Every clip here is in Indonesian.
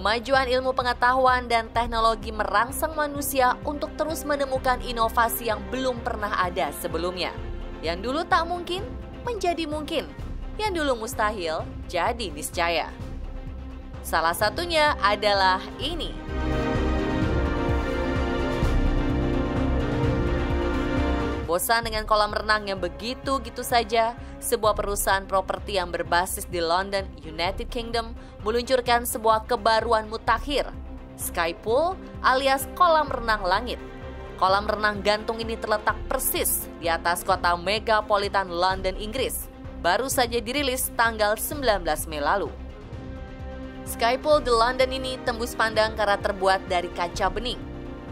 Kemajuan ilmu pengetahuan dan teknologi merangsang manusia untuk terus menemukan inovasi yang belum pernah ada sebelumnya. Yang dulu tak mungkin, menjadi mungkin. Yang dulu mustahil, jadi niscaya. Salah satunya adalah ini. Bosan dengan kolam renang yang begitu-gitu saja? Sebuah perusahaan properti yang berbasis di London, United Kingdom, meluncurkan sebuah kebaruan mutakhir, Sky Pool alias kolam renang langit. Kolam renang gantung ini terletak persis di atas kota megapolitan London, Inggris. Baru saja dirilis tanggal 19 Mei lalu. Sky Pool di London ini tembus pandang karena terbuat dari kaca bening.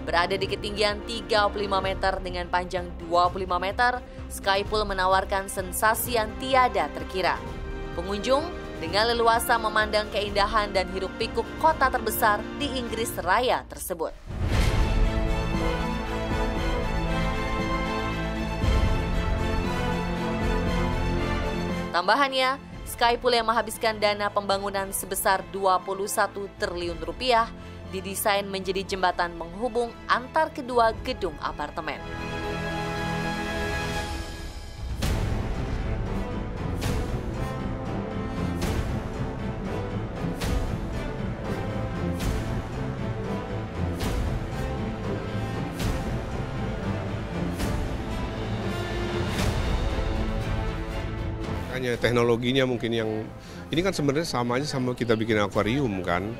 Berada di ketinggian 35 meter dengan panjang 25 meter, Sky Pool menawarkan sensasi yang tiada terkira. Pengunjung dengan leluasa memandang keindahan dan hiruk-pikuk kota terbesar di Inggris Raya tersebut. Tambahannya, Sky Pool yang menghabiskan dana pembangunan sebesar 21 triliun rupiah didesain menjadi jembatan menghubung antar kedua gedung apartemen. Hanya teknologinya mungkin yang ini kan sebenarnya sama aja sama kita bikin akuarium kan.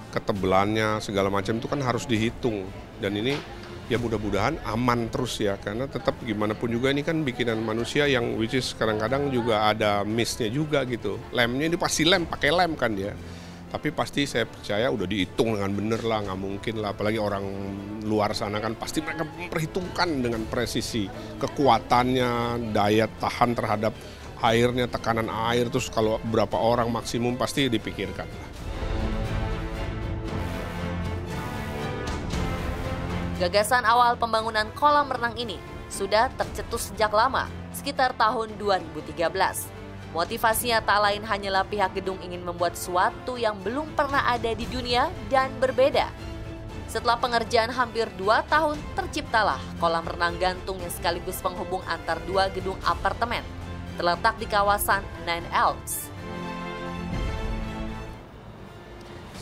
Ketebelannya segala macam itu kan harus dihitung, dan ini ya mudah-mudahan aman terus ya, karena tetap gimana pun juga ini kan bikinan manusia yang which is kadang-kadang juga ada miss-nya juga gitu. Lemnya ini pasti pakai lem kan dia, tapi pasti saya percaya udah dihitung dengan bener lah, nggak mungkin lah, apalagi orang luar sana kan pasti mereka memperhitungkan dengan presisi kekuatannya, daya tahan terhadap airnya, tekanan air, terus kalau berapa orang maksimum pasti dipikirkan lah. Gagasan awal pembangunan kolam renang ini sudah tercetus sejak lama, sekitar tahun 2013. Motivasinya tak lain hanyalah pihak gedung ingin membuat sesuatu yang belum pernah ada di dunia dan berbeda. Setelah pengerjaan hampir 2 tahun, terciptalah kolam renang gantung yang sekaligus penghubung antar 2 gedung apartemen, terletak di kawasan Nine Elms.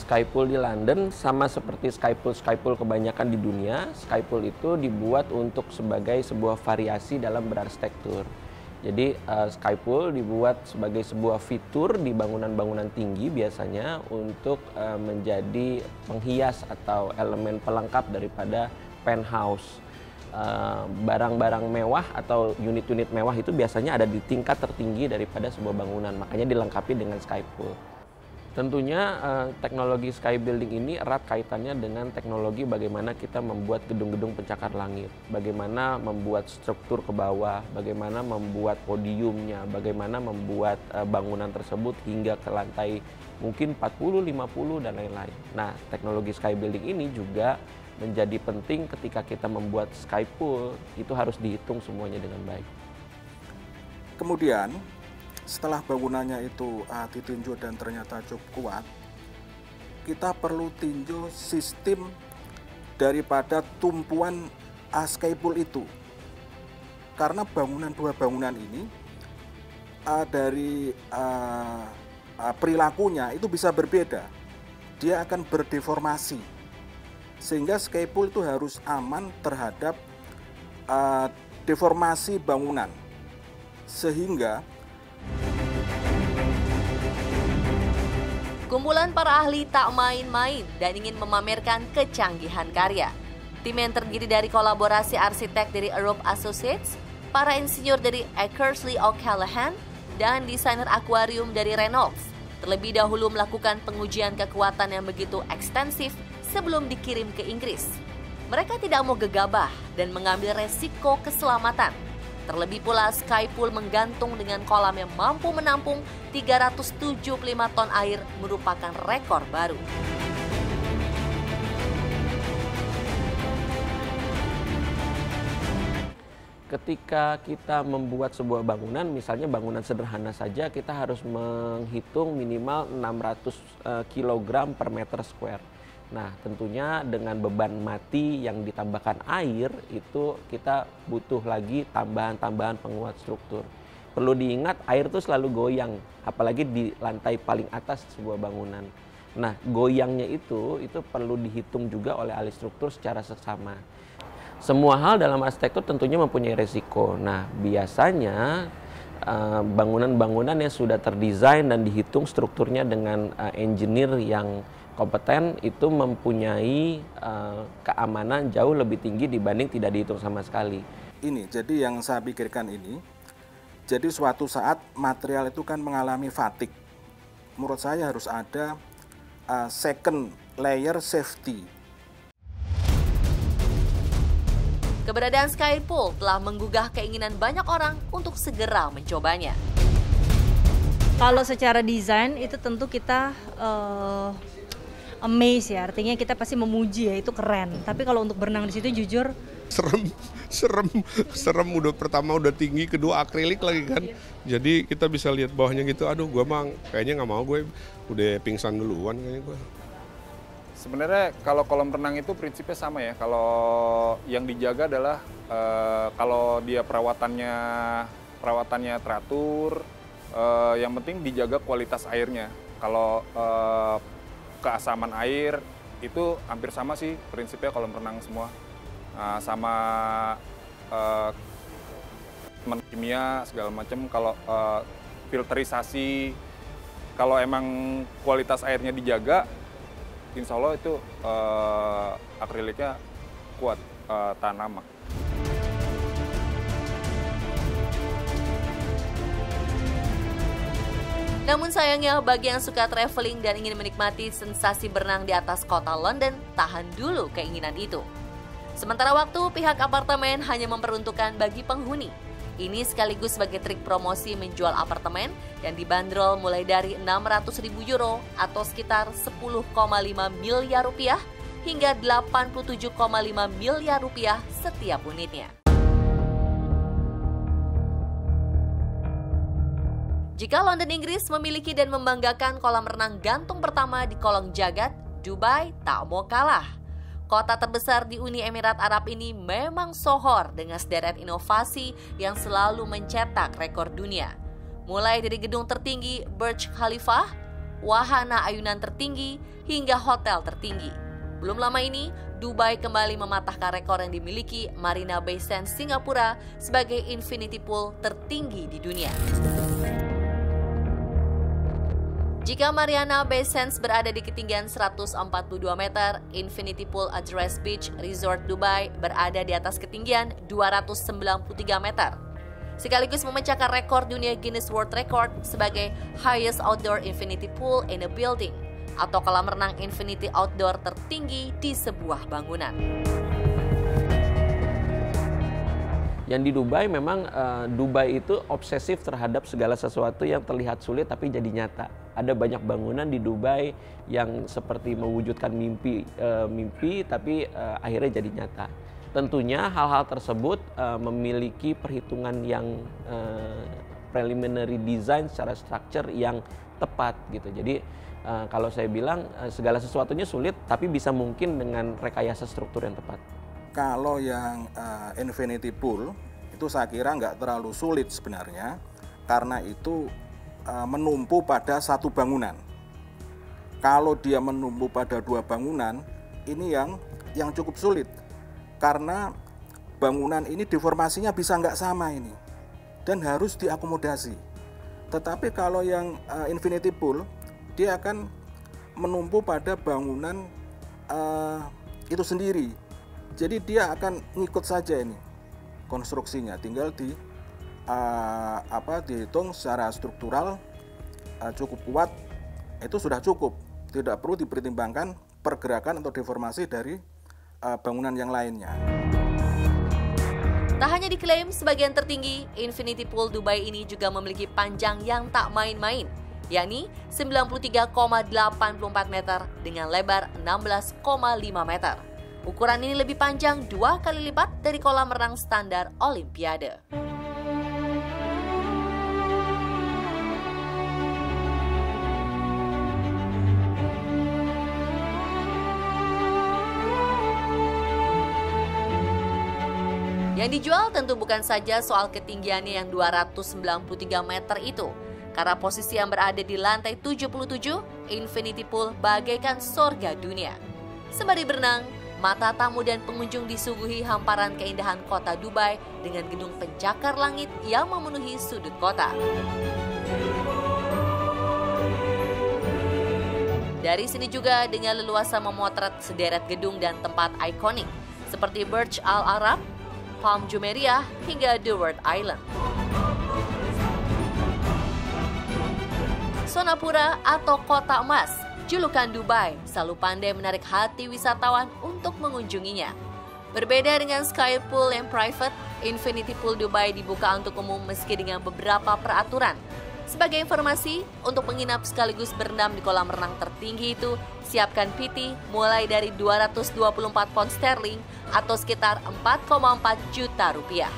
Sky Pool di London sama seperti Sky Pool kebanyakan di dunia. Sky Pool itu dibuat untuk sebagai sebuah variasi dalam berarsitektur. Jadi Sky Pool dibuat sebagai sebuah fitur di bangunan-bangunan tinggi biasanya untuk menjadi penghias atau elemen pelengkap daripada penthouse. Barang-barang mewah atau unit-unit mewah itu biasanya ada di tingkat tertinggi daripada sebuah bangunan, makanya dilengkapi dengan Sky Pool. Tentunya teknologi sky building ini erat kaitannya dengan teknologi bagaimana kita membuat gedung-gedung pencakar langit, bagaimana membuat struktur ke bawah, bagaimana membuat podiumnya, bagaimana membuat bangunan tersebut hingga ke lantai mungkin 40, 50 dan lain-lain. Nah, teknologi sky building ini juga menjadi penting ketika kita membuat sky pool, itu harus dihitung semuanya dengan baik. Kemudian setelah bangunannya itu ditinjau dan ternyata cukup kuat, kita perlu tinjau sistem daripada tumpuan sky pool itu. Karena dua bangunan ini dari perilakunya itu bisa berbeda. Dia akan berdeformasi. Sehingga sky pool itu harus aman terhadap deformasi bangunan. Sehingga kumpulan para ahli tak main-main dan ingin memamerkan kecanggihan karya. Tim yang terdiri dari kolaborasi arsitek dari Arup Associates, para insinyur dari Eckersley O'Callaghan, dan desainer akuarium dari Reynolds terlebih dahulu melakukan pengujian kekuatan yang begitu ekstensif sebelum dikirim ke Inggris. Mereka tidak mau gegabah dan mengambil resiko keselamatan. Terlebih pula Sky Pool menggantung dengan kolam yang mampu menampung 375 ton air merupakan rekor baru. ketika kita membuat sebuah bangunan, misalnya bangunan sederhana saja, kita harus menghitung minimal 600 kg per meter square. Nah, tentunya dengan beban mati yang ditambahkan air, itu kita butuh lagi tambahan-tambahan penguat struktur. Perlu diingat, air itu selalu goyang, apalagi di lantai paling atas sebuah bangunan. Nah, goyangnya itu perlu dihitung juga oleh ahli struktur secara seksama. Semua hal dalam arsitektur tentunya mempunyai resiko. Nah, biasanya bangunan-bangunan yang sudah terdesain dan dihitung strukturnya dengan engineer yang kompeten itu mempunyai keamanan jauh lebih tinggi dibanding tidak dihitung sama sekali. Ini, jadi yang saya pikirkan ini, jadi suatu saat material itu kan mengalami fatigue. Menurut saya harus ada second layer safety. Keberadaan Skypool telah menggugah keinginan banyak orang untuk segera mencobanya. Kalau secara desain itu tentu kita amaze ya, artinya kita pasti memuji ya, itu keren. Tapi kalau untuk berenang di situ jujur serem udah pertama udah tinggi, kedua akrilik lagi kan. Jadi kita bisa lihat bawahnya gitu. Aduh, gua mah kayaknya nggak mau, gue udah pingsan duluan kayaknya gue. Sebenarnya kalau kolam renang itu prinsipnya sama ya. Kalau yang dijaga adalah kalau dia perawatannya teratur, yang penting dijaga kualitas airnya. Kalau keasaman air itu hampir sama sih prinsipnya kolam renang semua. Sama kimia segala macam. Kalau filterisasi, kalau emang kualitas airnya dijaga, insya Allah itu akriliknya kuat, tahan lama. Namun sayangnya bagi yang suka traveling dan ingin menikmati sensasi berenang di atas kota London, tahan dulu keinginan itu. Sementara waktu, pihak apartemen hanya memperuntukkan bagi penghuni. Ini sekaligus sebagai trik promosi menjual apartemen yang dibanderol mulai dari 600.000 euro atau sekitar 10,5 miliar rupiah hingga 87,5 miliar rupiah setiap unitnya. Jika London, Inggris memiliki dan membanggakan kolam renang gantung pertama di kolong jagat, Dubai tak mau kalah. Kota terbesar di Uni Emirat Arab ini memang sohor dengan sederet inovasi yang selalu mencetak rekor dunia. Mulai dari gedung tertinggi Burj Khalifa, wahana ayunan tertinggi, hingga hotel tertinggi. Belum lama ini, Dubai kembali mematahkan rekor yang dimiliki Marina Bay Sands Singapura sebagai infinity pool tertinggi di dunia. Jika Marina Bay Sands berada di ketinggian 142 meter, Infinity Pool Address Beach Resort Dubai berada di atas ketinggian 293 meter. Sekaligus memecahkan rekor dunia Guinness World Record sebagai highest outdoor infinity pool in a building atau kolam renang infinity outdoor tertinggi di sebuah bangunan. Yang di Dubai memang Dubai itu obsesif terhadap segala sesuatu yang terlihat sulit tapi jadi nyata. Ada banyak bangunan di Dubai yang seperti mewujudkan mimpi tapi akhirnya jadi nyata. Tentunya hal-hal tersebut memiliki perhitungan yang preliminary design secara structure yang tepat gitu. Jadi kalau saya bilang segala sesuatunya sulit tapi bisa mungkin dengan rekayasa struktur yang tepat. Kalau yang infinity pool itu saya kira nggak terlalu sulit sebenarnya, karena itu menumpu pada satu bangunan. Kalau dia menumpu pada dua bangunan, ini yang cukup sulit, karena bangunan ini deformasinya bisa nggak sama ini dan harus diakomodasi. Tetapi kalau yang infinity pool, dia akan menumpu pada bangunan itu sendiri. Jadi dia akan ngikut saja ini konstruksinya, tinggal dihitung secara struktural cukup kuat, itu sudah cukup. Tidak perlu dipertimbangkan pergerakan atau deformasi dari bangunan yang lainnya. Tak hanya diklaim sebagian tertinggi, Infinity Pool Dubai ini juga memiliki panjang yang tak main-main, yakni 93,84 meter dengan lebar 16,5 meter. Ukuran ini lebih panjang 2 kali lipat dari kolam renang standar Olimpiade. Yang dijual tentu bukan saja soal ketinggiannya yang 293 meter itu. Karena posisi yang berada di lantai 77, Infinity Pool bagaikan surga dunia. Sembari berenang, mata tamu dan pengunjung disuguhi hamparan keindahan kota Dubai dengan gedung pencakar langit yang memenuhi sudut kota. Dari sini juga dengan leluasa memotret sederet gedung dan tempat ikonik seperti Burj Al Arab, Palm Jumeirah, hingga The World Island. Sonapura atau Kota Emas, julukan Dubai, selalu pandai menarik hati wisatawan untuk mengunjunginya. Berbeda dengan Sky Pool yang private, Infinity Pool Dubai dibuka untuk umum meski dengan beberapa peraturan. Sebagai informasi, untuk menginap sekaligus berendam di kolam renang tertinggi itu, siapkan PT mulai dari 224 pound sterling atau sekitar 4,4 juta rupiah.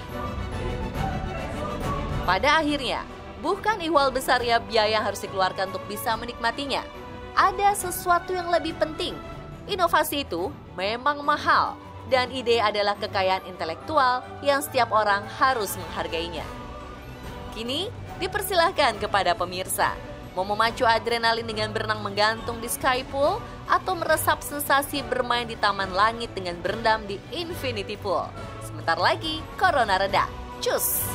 Pada akhirnya, bukan ihwal besarnya biaya yang harus dikeluarkan untuk bisa menikmatinya. Ada sesuatu yang lebih penting. Inovasi itu memang mahal, dan ide adalah kekayaan intelektual yang setiap orang harus menghargainya. Kini, dipersilahkan kepada pemirsa, mau memacu adrenalin dengan berenang menggantung di Sky Pool atau meresap sensasi bermain di taman langit dengan berendam di Infinity Pool. Sebentar lagi, Corona reda. Cus!